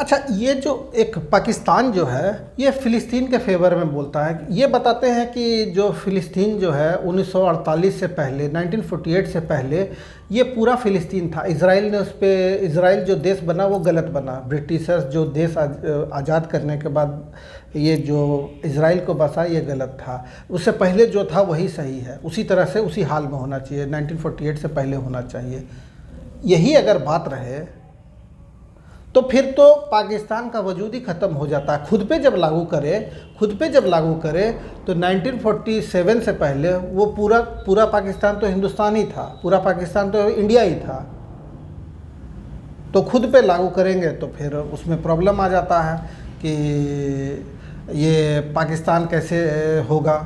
अच्छा, ये जो एक पाकिस्तान जो है ये फ़िलिस्तीन के फेवर में बोलता है। ये बताते हैं कि जो फ़िलिस्तीन जो है 1948 से पहले, 1948 से पहले ये पूरा फ़िलिस्तीन था। इसराइल ने उस पे, इसराइल जो देश बना वो गलत बना। ब्रिटिशर्स जो देश आज़ाद करने के बाद ये जो इसराइल को बसा ये गलत था। उससे पहले जो था वही सही है। उसी तरह से उसी हाल में होना चाहिए, 1948 से पहले होना चाहिए। यही अगर बात रहे तो फिर तो पाकिस्तान का वजूद ही ख़त्म हो जाता है। खुद पे जब लागू करे तो 1947 से पहले वो पूरा पाकिस्तान तो हिंदुस्तान ही था, पूरा पाकिस्तान तो इंडिया ही था। तो खुद पे लागू करेंगे तो फिर उसमें प्रॉब्लम आ जाता है कि ये पाकिस्तान कैसे होगा।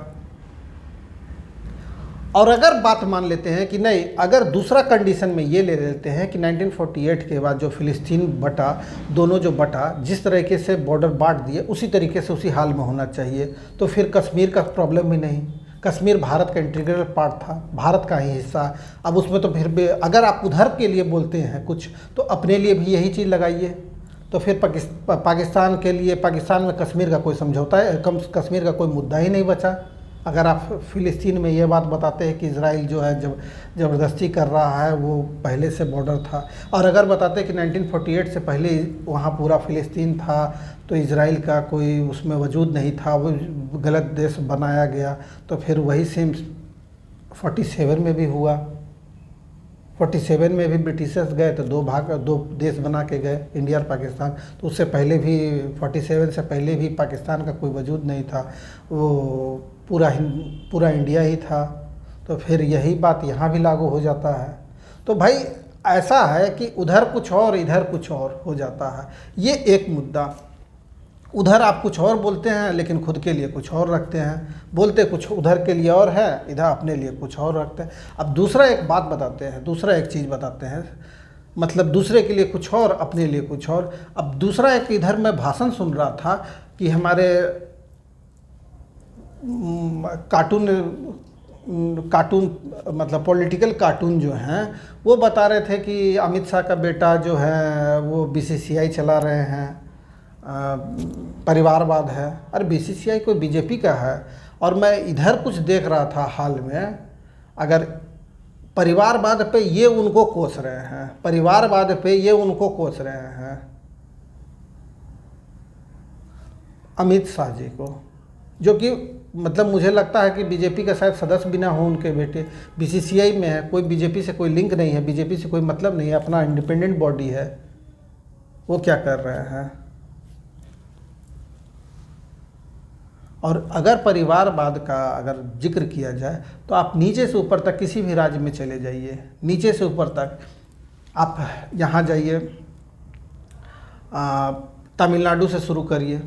और अगर बात मान लेते हैं कि नहीं, अगर दूसरा कंडीशन में ये ले लेते हैं कि 1948 के बाद जो फ़िलिस्तीन बटा, दोनों जो बटा, जिस तरीके से बॉर्डर बांट दिए उसी तरीके से उसी हाल में होना चाहिए, तो फिर कश्मीर का प्रॉब्लम भी नहीं। कश्मीर भारत का इंटीग्रल पार्ट था, भारत का ही हिस्सा। अब उसमें तो फिर भी अगर आप उधर के लिए बोलते हैं कुछ, तो अपने लिए भी यही चीज़ लगाइए। तो फिर पाकिस्तान के लिए, पाकिस्तान में कश्मीर का कोई समझौता है, कश्मीर का कोई मुद्दा ही नहीं बचा। अगर आप फ़िलिस्तीन में ये बात बताते हैं कि इसराइल जो है जब ज़बरदस्ती कर रहा है, वो पहले से बॉर्डर था, और अगर बताते हैं कि 1948 से पहले वहाँ पूरा फ़िलिस्तीन था, तो इसराइल का कोई उसमें वजूद नहीं था, वो गलत देश बनाया गया, तो फिर वही सेम 47 में भी हुआ। 47 में भी ब्रिटिशर्स गए तो दो देश बना के गए, इंडिया और पाकिस्तान। तो उससे पहले भी 47 से पहले भी पाकिस्तान का कोई वजूद नहीं था, वो पूरा इंडिया ही था। तो फिर यही बात यहाँ भी लागू हो जाता है। तो भाई ऐसा है कि उधर कुछ और इधर कुछ और हो जाता है। ये एक मुद्दा, उधर आप कुछ और बोलते हैं लेकिन खुद के लिए कुछ और रखते हैं, बोलते कुछ उधर के लिए और है, इधर अपने लिए कुछ और रखते हैं। अब दूसरा एक बात बताते हैं, दूसरा एक चीज़ बताते हैं, मतलब दूसरे के लिए कुछ और, अपने लिए कुछ और। अब दूसरा एक, इधर मैं भाषण सुन रहा था कि हमारे कार्टून मतलब पॉलिटिकल कार्टून जो हैं, वो बता रहे थे कि अमित शाह का बेटा जो है वो बीसीसीआई चला रहे हैं, परिवारवाद है। अरे बीसीसीआई कोई बीजेपी का है। और मैं इधर कुछ देख रहा था हाल में, अगर परिवारवाद पे ये उनको कोस रहे हैं, परिवारवाद पे ये उनको कोस रहे हैं, अमित शाह जी को, जो कि मतलब मुझे लगता है कि बीजेपी का शायद सदस्य भी ना हो उनके बेटे, बीसीसीआई में है, कोई बीजेपी से कोई लिंक नहीं है, बीजेपी से कोई मतलब नहीं है, अपना इंडिपेंडेंट बॉडी है। वो क्या कर रहे हैं? और अगर परिवारवाद का अगर जिक्र किया जाए तो आप नीचे से ऊपर तक किसी भी राज्य में चले जाइए, नीचे से ऊपर तक आप यहाँ जाइए, तमिलनाडु से शुरू करिए,